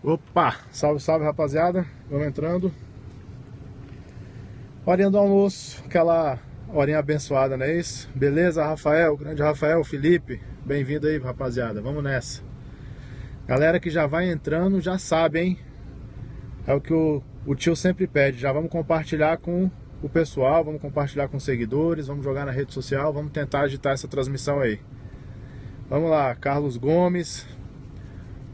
Opa, salve, salve rapaziada, vamos entrando. Horinha do almoço, aquela horinha abençoada, não é isso? Beleza, Rafael, grande Rafael, Felipe, bem-vindo aí rapaziada, vamos nessa. Galera que já vai entrando já sabe, hein? É o que o tio sempre pede, já vamos compartilhar com o pessoal, vamos compartilhar com os seguidores, vamos jogar na rede social, vamos tentar agitar essa transmissão aí. Vamos lá, Carlos Gomes,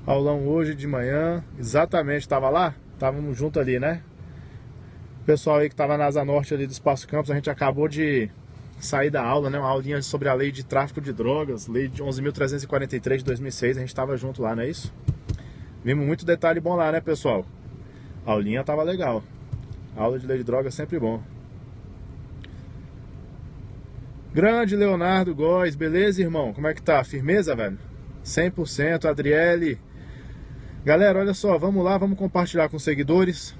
aulão hoje de manhã, exatamente, tava lá? Estávamos junto ali, né? O pessoal aí que tava na Asa Norte ali do Espaço Campos, a gente acabou de sair da aula, né? Uma aulinha sobre a lei de tráfico de drogas, lei de 11.343 de 2006, a gente tava junto lá, não é isso? Vimos muito detalhe bom lá, né, pessoal? A aulinha tava legal. A aula de lei de drogas é sempre bom. Grande Leonardo Góes, beleza, irmão? Como é que tá? Firmeza, velho? 100%, Adriele. Galera, olha só, vamos lá, vamos compartilhar com os seguidores.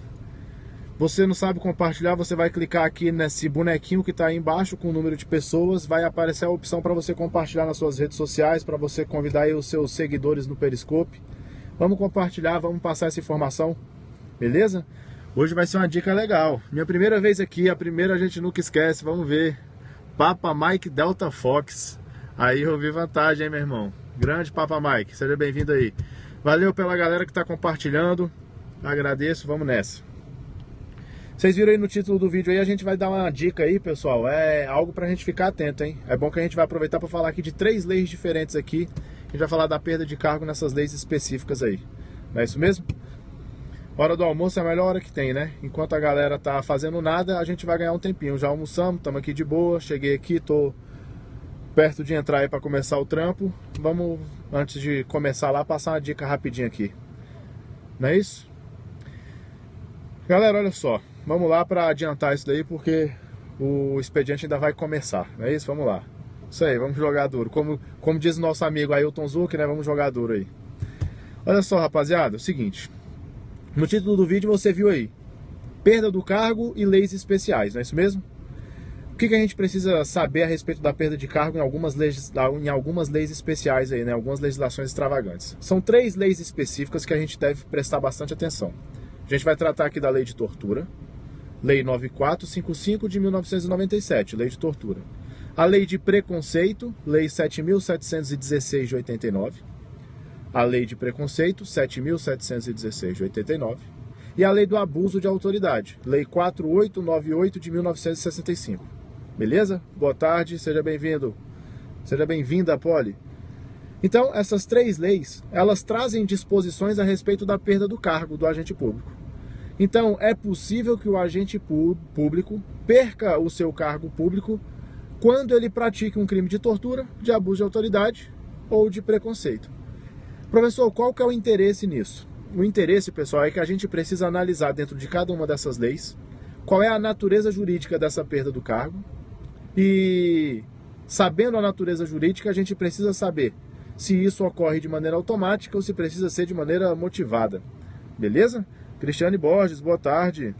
Você não sabe compartilhar, você vai clicar aqui nesse bonequinho que tá aí embaixo com o número de pessoas. Vai aparecer a opção para você compartilhar nas suas redes sociais, para você convidar aí os seus seguidores no Periscope. Vamos compartilhar, vamos passar essa informação, beleza? Hoje vai ser uma dica legal. Minha primeira vez aqui, a primeira a gente nunca esquece, vamos ver. Papa Mike Delta Fox. Aí eu vi vantagem, hein, meu irmão? Grande Papa Mike, seja bem-vindo aí. Valeu pela galera que tá compartilhando. Agradeço, vamos nessa. Vocês viram aí no título do vídeo aí, a gente vai dar uma dica aí, pessoal. É algo pra gente ficar atento, hein? É bom que a gente vai aproveitar para falar aqui de 3 leis diferentes aqui. A gente vai falar da perda de cargo nessas leis específicas aí. Não é isso mesmo? Hora do almoço é a melhor hora que tem, né? Enquanto a galera tá fazendo nada, a gente vai ganhar um tempinho. Já almoçamos, estamos aqui de boa. Cheguei aqui, tô perto de entrar aí para começar o trampo. Vamos, antes de começar lá, passar uma dica rapidinho aqui. Não é isso? Galera, olha só. Vamos lá para adiantar isso daí, porque o expediente ainda vai começar. Não é isso? Vamos lá. Isso aí, vamos jogar duro. Como diz o nosso amigo Ailton Zuck, né? Vamos jogar duro aí. Olha só, rapaziada, é o seguinte. No título do vídeo você viu aí, perda do cargo e leis especiais, não é isso mesmo? O que a gente precisa saber a respeito da perda de cargo em algumas leis especiais aí, né? Algumas legislações extravagantes. São 3 leis específicas que a gente deve prestar bastante atenção. A gente vai tratar aqui da lei de tortura, lei 9455 de 1997, lei de tortura. A lei de preconceito, lei 7716 de 89. A lei de preconceito, 7.716 de 89, e a lei do abuso de autoridade, lei 4898 de 1965. Beleza? Boa tarde, seja bem-vindo. Seja bem-vinda, Poli. Então, essas 3 leis, elas trazem disposições a respeito da perda do cargo do agente público. Então, é possível que o agente público perca o seu cargo público quando ele pratique um crime de tortura, de abuso de autoridade ou de preconceito. Professor, qual que é o interesse nisso? O interesse, pessoal, é que a gente precisa analisar dentro de cada uma dessas leis qual é a natureza jurídica dessa perda do cargo e, sabendo a natureza jurídica, a gente precisa saber se isso ocorre de maneira automática ou se precisa ser de maneira motivada. Beleza? Cristiane Borges, boa tarde.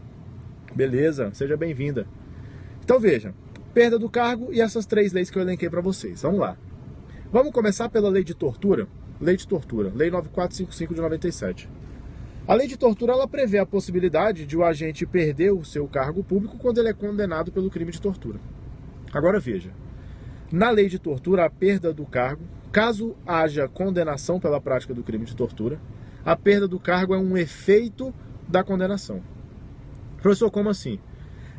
Beleza, seja bem-vinda. Então veja, perda do cargo e essas 3 leis que eu elenquei para vocês. Vamos lá. Vamos começar pela lei de tortura. Lei de tortura, lei 9455 de 97. A lei de tortura, ela prevê a possibilidade de o agente perder o seu cargo público quando ele é condenado pelo crime de tortura. Agora veja, na lei de tortura, a perda do cargo, caso haja condenação pela prática do crime de tortura, a perda do cargo é um efeito da condenação. Professor, como assim?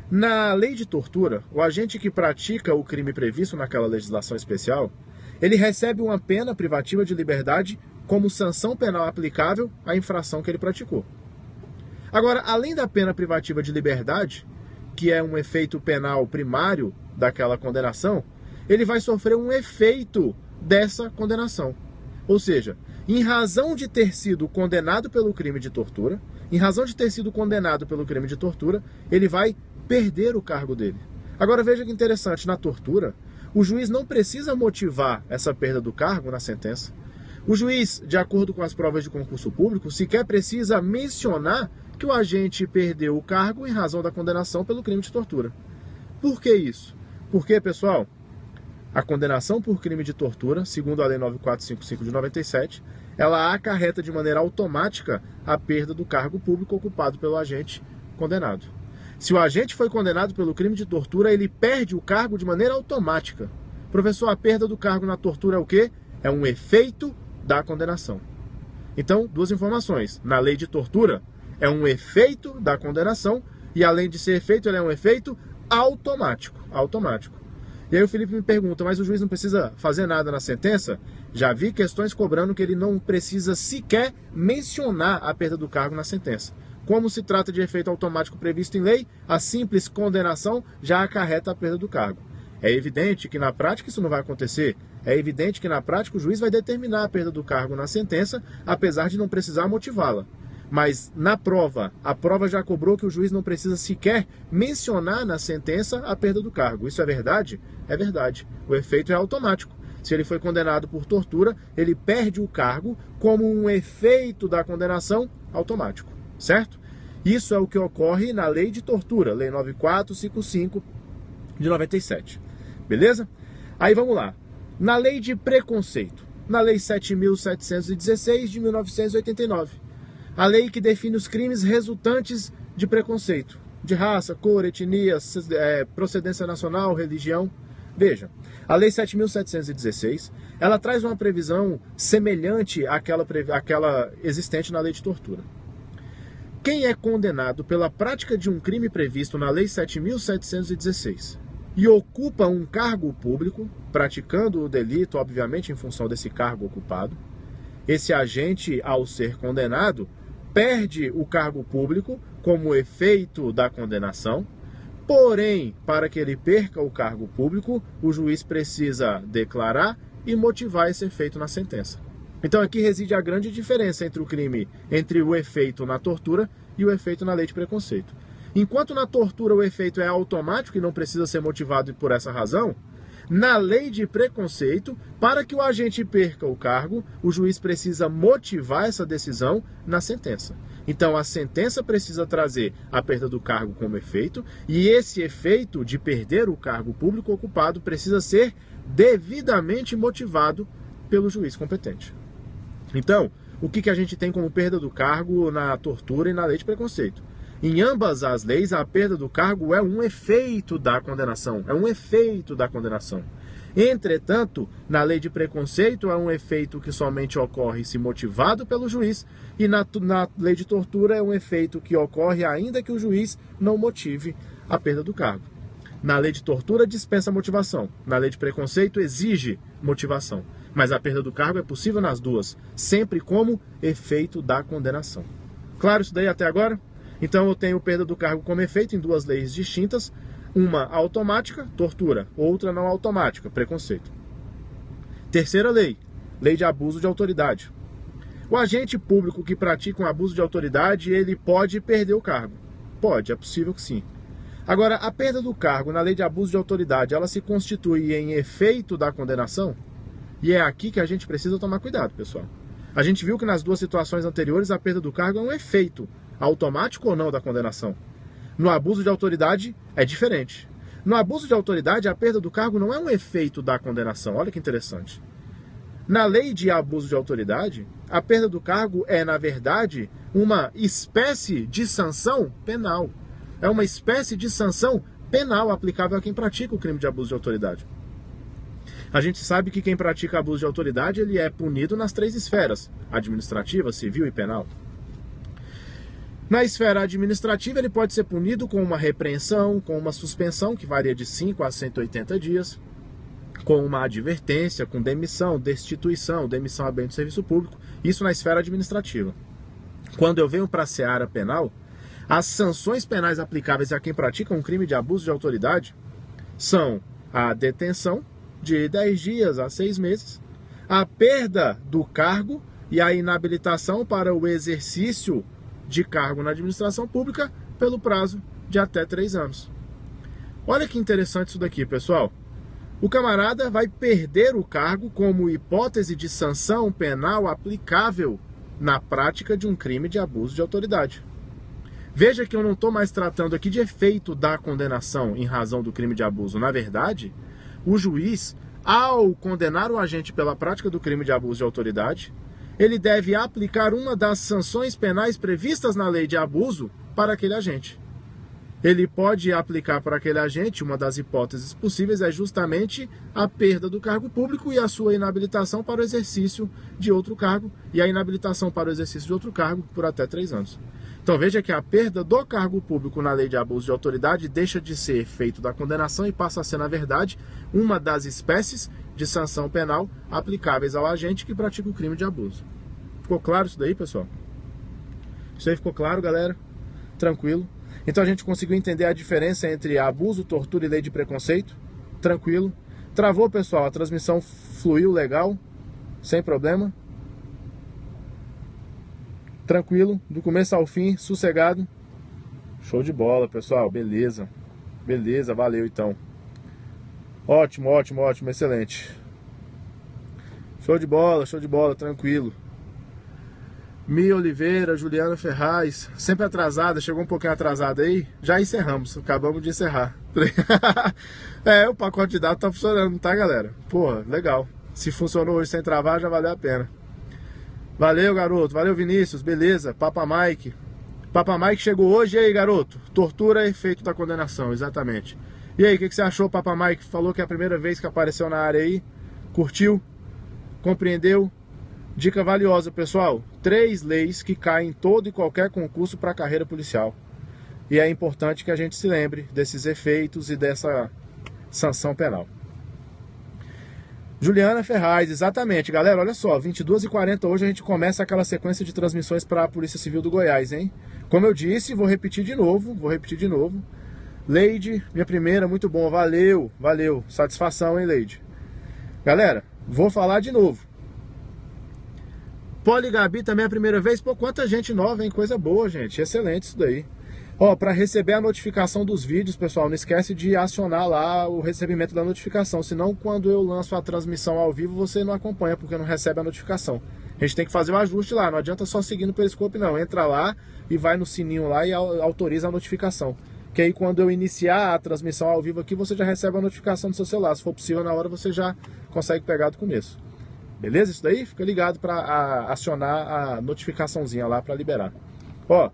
Na lei de tortura, o agente que pratica o crime previsto naquela legislação especial, ele recebe uma pena privativa de liberdade como sanção penal aplicável à infração que ele praticou. Agora, além da pena privativa de liberdade, que é um efeito penal primário daquela condenação, ele vai sofrer um efeito dessa condenação. Ou seja, em razão de ter sido condenado pelo crime de tortura, ele vai perder o cargo dele. Agora veja que interessante, na tortura, o juiz não precisa motivar essa perda do cargo na sentença. O juiz, de acordo com as provas de concurso público, sequer precisa mencionar que o agente perdeu o cargo em razão da condenação pelo crime de tortura. Por que isso? Porque, pessoal, a condenação por crime de tortura, segundo a Lei 9455 de 97, ela acarreta de maneira automática a perda do cargo público ocupado pelo agente condenado. Se o agente foi condenado pelo crime de tortura, ele perde o cargo de maneira automática. Professor, a perda do cargo na tortura é o quê? É um efeito da condenação. Então, duas informações. Na lei de tortura, é um efeito da condenação e, além de ser efeito, ele é um efeito automático. E aí o Felipe me pergunta, mas o juiz não precisa fazer nada na sentença? Já vi questões cobrando que ele não precisa sequer mencionar a perda do cargo na sentença. Como se trata de efeito automático previsto em lei, a simples condenação já acarreta a perda do cargo. É evidente que na prática isso não vai acontecer. É evidente que na prática o juiz vai determinar a perda do cargo na sentença, apesar de não precisar motivá-la. Mas na prova, a prova já cobrou que o juiz não precisa sequer mencionar na sentença a perda do cargo. Isso é verdade? É verdade. O efeito é automático. Se ele foi condenado por tortura, ele perde o cargo como um efeito da condenação automático. Certo? Isso é o que ocorre na lei de tortura, Lei 9455 de 97. Beleza? Aí vamos lá. Na lei de preconceito, na Lei 7.716 de 1989. A lei que define os crimes resultantes de preconceito, de raça, cor, etnia, procedência nacional, religião. Veja, a Lei 7.716, ela traz uma previsão semelhante àquela existente na lei de tortura. Quem é condenado pela prática de um crime previsto na Lei 7.716 e ocupa um cargo público, praticando o delito, obviamente, em função desse cargo ocupado, esse agente, ao ser condenado, perde o cargo público como efeito da condenação, porém, para que ele perca o cargo público, o juiz precisa declarar e motivar esse efeito na sentença. Então aqui reside a grande diferença entre o efeito na tortura e o efeito na lei de preconceito. Enquanto na tortura o efeito é automático e não precisa ser motivado por essa razão, na lei de preconceito, para que o agente perca o cargo, o juiz precisa motivar essa decisão na sentença. Então a sentença precisa trazer a perda do cargo como efeito, e esse efeito de perder o cargo público ocupado precisa ser devidamente motivado pelo juiz competente. Então, o que a gente tem como perda do cargo na tortura e na lei de preconceito? Em ambas as leis, a perda do cargo é um efeito da condenação. Entretanto, na lei de preconceito é um efeito que somente ocorre se motivado pelo juiz, e na lei de tortura é um efeito que ocorre ainda que o juiz não motive a perda do cargo. Na lei de tortura dispensa motivação, na lei de preconceito exige motivação. Mas a perda do cargo é possível nas duas, sempre como efeito da condenação. Claro isso daí até agora? Então eu tenho perda do cargo como efeito em duas leis distintas, uma automática, tortura, outra não automática, preconceito. Terceira lei, lei de abuso de autoridade. O agente público que pratica um abuso de autoridade, ele pode perder o cargo. Pode, é possível que sim. Agora, a perda do cargo na lei de abuso de autoridade, ela se constitui em efeito da condenação? E é aqui que a gente precisa tomar cuidado, pessoal. A gente viu que nas duas situações anteriores a perda do cargo é um efeito, automático ou não, da condenação. No abuso de autoridade é diferente. No abuso de autoridade, a perda do cargo não é um efeito da condenação. Olha que interessante. Na lei de abuso de autoridade, a perda do cargo é, na verdade, uma espécie de sanção penal. É uma espécie de sanção penal aplicável a quem pratica o crime de abuso de autoridade. A gente sabe que quem pratica abuso de autoridade, ele é punido nas três esferas: administrativa, civil e penal. Na esfera administrativa, ele pode ser punido com uma repreensão, com uma suspensão, que varia de 5 a 180 dias, com uma advertência, com demissão, destituição, demissão a bem do serviço público, isso na esfera administrativa. Quando eu venho para a seara penal, as sanções penais aplicáveis a quem pratica um crime de abuso de autoridade são a detenção de 10 dias a 6 meses, a perda do cargo e a inabilitação para o exercício de cargo na administração pública pelo prazo de até 3 anos. Olha que interessante isso daqui, pessoal. O camarada vai perder o cargo como hipótese de sanção penal aplicável na prática de um crime de abuso de autoridade. Veja que eu não estou mais tratando aqui de efeito da condenação em razão do crime de abuso. Na verdade, o juiz, ao condenar o agente pela prática do crime de abuso de autoridade, ele deve aplicar uma das sanções penais previstas na lei de abuso para aquele agente. Ele pode aplicar para aquele agente, uma das hipóteses possíveis é justamente a perda do cargo público e a sua inabilitação para o exercício de outro cargo, e a inabilitação para o exercício de outro cargo por até 3 anos. Então veja que a perda do cargo público na lei de abuso de autoridade deixa de ser efeito da condenação e passa a ser, na verdade, uma das espécies de sanção penal aplicáveis ao agente que pratica o crime de abuso. Ficou claro isso daí, pessoal? Isso aí ficou claro, galera? Tranquilo? Então a gente conseguiu entender a diferença entre abuso, tortura e lei de preconceito? Tranquilo? Travou, pessoal? A transmissão fluiu legal? Sem problema? Tranquilo? Do começo ao fim, sossegado? Show de bola, pessoal. Beleza. Beleza, valeu então. Ótimo, ótimo, ótimo, excelente. Show de bola, tranquilo. Mia Oliveira, Juliana Ferraz, sempre atrasada, chegou um pouquinho atrasada aí, já encerramos, acabamos de encerrar. O pacote de dados tá funcionando, tá, galera? Porra, legal. Se funcionou hoje sem travar, já valeu a pena. Valeu, garoto, valeu, Vinícius, beleza. Papa Mike chegou hoje, e aí, garoto? Tortura é efeito da condenação, exatamente. E aí, o que você achou, Papa Mike? Falou que é a primeira vez que apareceu na área aí, curtiu? Compreendeu? Dica valiosa, pessoal. 3 leis que caem em todo e qualquer concurso para a carreira policial. E é importante que a gente se lembre desses efeitos e dessa sanção penal. Juliana Ferraz, exatamente. Galera, olha só, 22h40 hoje a gente começa aquela sequência de transmissões para a Polícia Civil do Goiás, hein? Como eu disse, vou repetir de novo. Leide, minha primeira, muito bom, valeu. Satisfação, hein, Leide? Galera, vou falar de novo. Poligabi também é a primeira vez. Pô, quanta gente nova, hein? Coisa boa, gente. Excelente isso daí. Ó, para receber a notificação dos vídeos, pessoal, não esquece de acionar lá o recebimento da notificação. Senão, quando eu lanço a transmissão ao vivo, você não acompanha, porque não recebe a notificação. A gente tem que fazer o ajuste lá. Não adianta só seguir no Periscope, não. Entra lá e vai no sininho lá e autoriza a notificação. Que aí, quando eu iniciar a transmissão ao vivo aqui, você já recebe a notificação do seu celular. Se for possível, na hora, você já consegue pegar do começo. Beleza? Isso daí? Fica ligado para acionar a notificaçãozinha lá para liberar. Ó,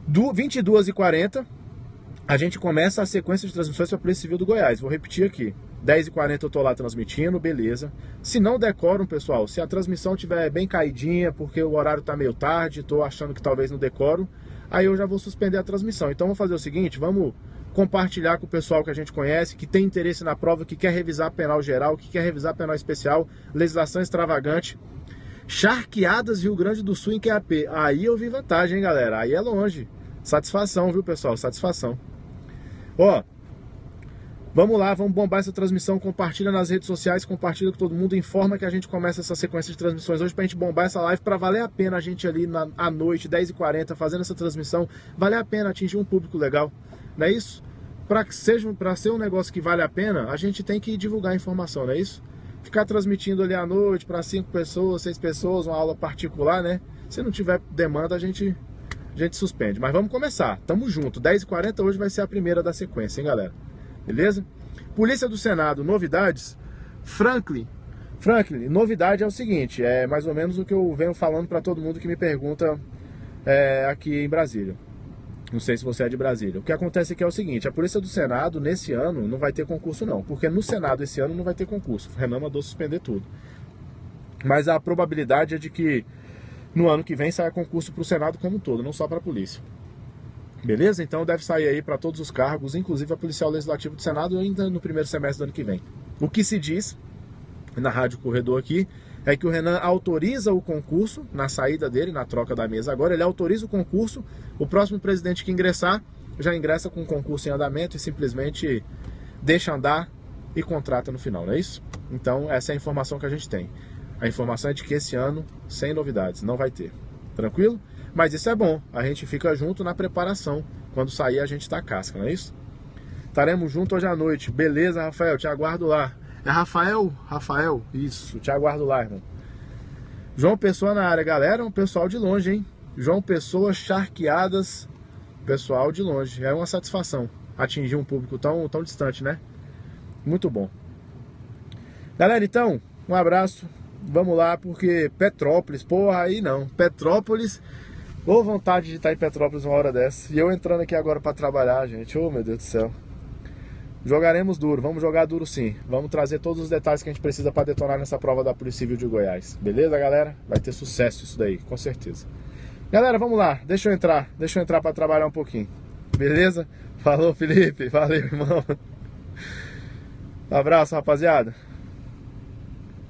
do 22h40 a gente começa a sequência de transmissões para a Polícia Civil do Goiás. Vou repetir aqui. 10h40 eu tô lá transmitindo, beleza. Se não decoram, pessoal, se a transmissão tiver bem caidinha, porque o horário tá meio tarde, tô achando que talvez não decoro, aí eu já vou suspender a transmissão. Então vamos fazer o seguinte, vamos compartilhar com o pessoal que a gente conhece, que tem interesse na prova, que quer revisar penal geral, que quer revisar penal especial, legislação extravagante. Charqueadas, Rio Grande do Sul em QAP. Aí eu vi vantagem, hein, galera? Aí é longe. Satisfação, viu, pessoal? Satisfação. Ó, vamos lá, vamos bombar essa transmissão, compartilha nas redes sociais, compartilha com todo mundo, informa que a gente começa essa sequência de transmissões hoje pra gente bombar essa live, pra valer a pena a gente ali à noite, 10h40, fazendo essa transmissão, valer a pena atingir um público legal, não é isso? Pra ser um negócio que vale a pena, a gente tem que divulgar a informação, não é isso? Ficar transmitindo ali à noite para 5 pessoas, 6 pessoas, uma aula particular, né? Se não tiver demanda, a gente suspende. Mas vamos começar, tamo junto. 10h40 hoje vai ser a primeira da sequência, hein, galera? Beleza? Polícia do Senado, novidades. Franklin, novidade é o seguinte, é mais ou menos o que eu venho falando para todo mundo que me pergunta aqui em Brasília. Não sei se você é de Brasília. O que acontece aqui é o seguinte, a Polícia do Senado, nesse ano, não vai ter concurso não. Porque no Senado, esse ano, não vai ter concurso. O Renan mandou suspender tudo. Mas a probabilidade é de que no ano que vem saia concurso para o Senado como um todo, não só para a Polícia. Beleza? Então deve sair aí para todos os cargos, inclusive a Policial Legislativo do Senado, ainda no primeiro semestre do ano que vem. O que se diz, na Rádio Corredor aqui, é que o Renan autoriza o concurso, na saída dele, na troca da mesa agora, ele autoriza o concurso, o próximo presidente que ingressar, já ingressa com o concurso em andamento e simplesmente deixa andar e contrata no final, não é isso? Então essa é a informação que a gente tem. A informação é de que esse ano, sem novidades, não vai ter. Tranquilo? Mas isso é bom, a gente fica junto na preparação, quando sair a gente tá casca, não é isso? Estaremos juntos hoje à noite, beleza, Rafael? Te aguardo lá. É Rafael? Rafael, isso, te aguardo lá, irmão. João Pessoa na área, galera, um pessoal de longe, hein? João Pessoa, Charqueadas, pessoal de longe. É uma satisfação atingir um público tão distante, né? Muito bom. Galera, então, um abraço. Vamos lá, porque Petrópolis, porra, aí não. Petrópolis, ô vontade de estar em Petrópolis uma hora dessa. E eu entrando aqui agora pra trabalhar, gente. Ô, meu Deus do céu. Jogaremos duro, vamos jogar duro sim. Vamos trazer todos os detalhes que a gente precisa para detonar nessa prova da Polícia Civil de Goiás. Beleza, galera? Vai ter sucesso isso daí, com certeza. Galera, vamos lá. Deixa eu entrar para trabalhar um pouquinho. Beleza? Falou, Felipe. Valeu, irmão. Um abraço, rapaziada.